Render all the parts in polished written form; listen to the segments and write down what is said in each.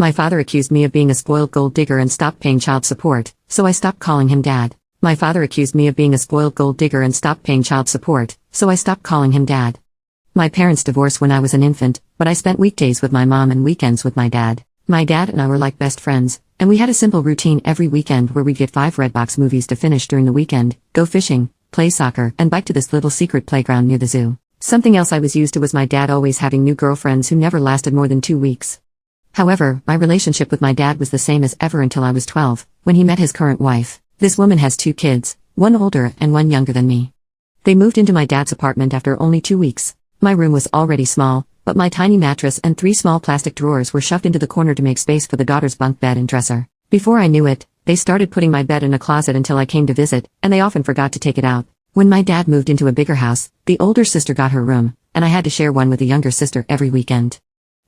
My father accused me of being a spoiled gold digger and stopped paying child support, so I stopped calling him dad. My father accused me of being a spoiled gold digger and stopped paying child support, so I stopped calling him dad. My parents divorced when I was an infant, but I spent weekdays with my mom and weekends with my dad. My dad and I were like best friends, and we had a simple routine every weekend where we'd get 5 Redbox movies to finish during the weekend, go fishing, play soccer, and bike to this little secret playground near the zoo. Something else I was used to was my dad always having new girlfriends who never lasted more than 2 weeks. However, my relationship with my dad was the same as ever until I was 12, when he met his current wife. This woman has 2 kids, one older and one younger than me. They moved into my dad's apartment after only 2 weeks. My room was already small, but my tiny mattress and 3 small plastic drawers were shoved into the corner to make space for the daughter's bunk bed and dresser. Before I knew it, they started putting my bed in a closet until I came to visit, and they often forgot to take it out. When my dad moved into a bigger house, the older sister got her room, and I had to share one with the younger sister every weekend.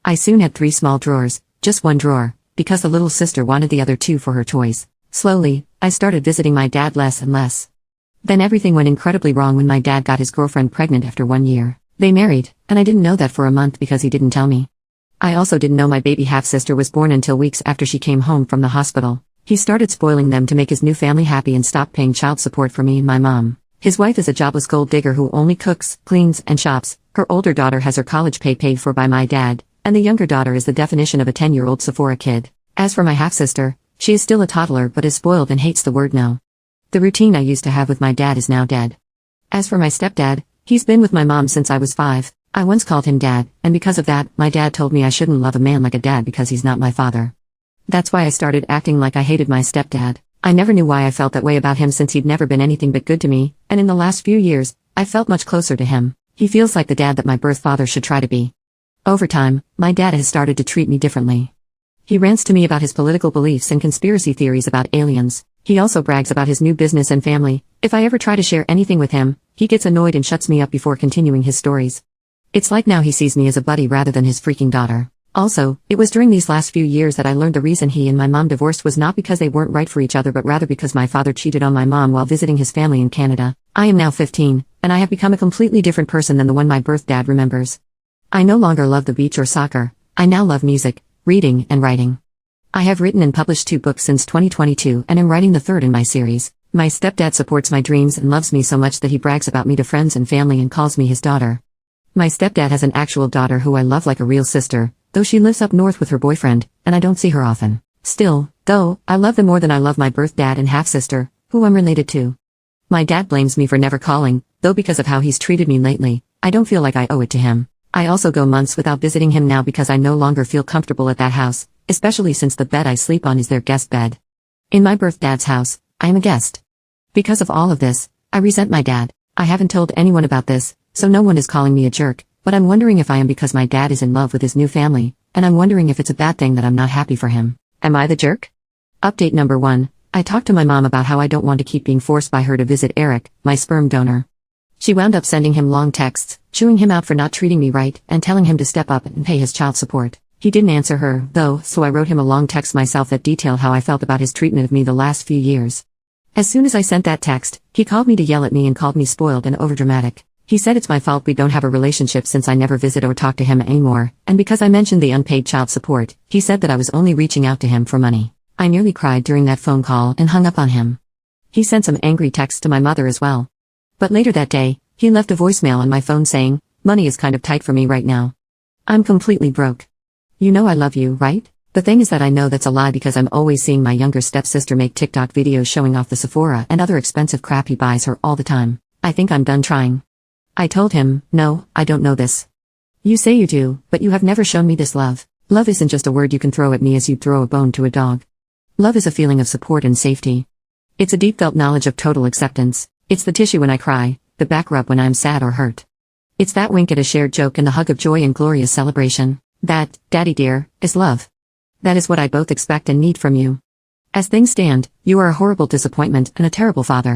I soon had 3 small drawers, just one drawer, because the little sister wanted the other 2 for her toys. Slowly, I started visiting my dad less and less. Then everything went incredibly wrong when my dad got his girlfriend pregnant after 1 year. They married, and I didn't know that for a month because he didn't tell me. I also didn't know my baby half-sister was born until weeks after she came home from the hospital. He started spoiling them to make his new family happy and stopped paying child support for me and my mom. His wife is a jobless gold digger who only cooks, cleans, and shops. Her older daughter has her college paid for by my dad, and the younger daughter is the definition of a 10-year-old Sephora kid. As for my half-sister, she is still a toddler but is spoiled and hates the word no. The routine I used to have with my dad is now dead. As for my stepdad, he's been with my mom since I was 5. I once called him dad, and because of that, my dad told me I shouldn't love a man like a dad because he's not my father. That's why I started acting like I hated my stepdad. I never knew why I felt that way about him since he'd never been anything but good to me, and in the last few years, I felt much closer to him. He feels like the dad that my birth father should try to be. Over time, my dad has started to treat me differently. He rants to me about his political beliefs and conspiracy theories about aliens. He also brags about his new business and family. If I ever try to share anything with him, he gets annoyed and shuts me up before continuing his stories. It's like now he sees me as a buddy rather than his freaking daughter. Also, it was during these last few years that I learned the reason he and my mom divorced was not because they weren't right for each other but rather because my father cheated on my mom while visiting his family in Canada. I am now 15, and I have become a completely different person than the one my birth dad remembers. I no longer love the beach or soccer. I now love music, reading, and writing. I have written and published 2 books since 2022 and am writing the 3rd in my series. My stepdad supports my dreams and loves me so much that he brags about me to friends and family and calls me his daughter. My stepdad has an actual daughter who I love like a real sister, though she lives up north with her boyfriend, and I don't see her often. Still, though, I love them more than I love my birth dad and half-sister, who I'm related to. My dad blames me for never calling, though because of how he's treated me lately, I don't feel like I owe it to him. I also go months without visiting him now because I no longer feel comfortable at that house, especially since the bed I sleep on is their guest bed. In my birth dad's house, I am a guest. Because of all of this, I resent my dad. I haven't told anyone about this, so no one is calling me a jerk, but I'm wondering if I am because my dad is in love with his new family, and I'm wondering if it's a bad thing that I'm not happy for him. Am I the jerk? Update number 1. I talked to my mom about how I don't want to keep being forced by her to visit Eric, my sperm donor. She wound up sending him long texts, chewing him out for not treating me right, and telling him to step up and pay his child support. He didn't answer her, though, so I wrote him a long text myself that detailed how I felt about his treatment of me the last few years. As soon as I sent that text, he called me to yell at me and called me spoiled and overdramatic. He said it's my fault we don't have a relationship since I never visit or talk to him anymore, and because I mentioned the unpaid child support, he said that I was only reaching out to him for money. I nearly cried during that phone call and hung up on him. He sent some angry texts to my mother as well. But later that day, he left a voicemail on my phone saying, "Money is kind of tight for me right now. I'm completely broke. You know I love you, right?" The thing is that I know that's a lie because I'm always seeing my younger stepsister make TikTok videos showing off the Sephora and other expensive crap he buys her all the time. I think I'm done trying. I told him, "No, I don't know this. You say you do, but you have never shown me this love. Love isn't just a word you can throw at me as you'd throw a bone to a dog. Love is a feeling of support and safety. It's a deep felt knowledge of total acceptance. It's the tissue when I cry, the back rub when I'm sad or hurt. It's that wink at a shared joke and the hug of joy and glorious celebration. That, Daddy dear, is love. That is what I both expect and need from you. As things stand, you are a horrible disappointment and a terrible father."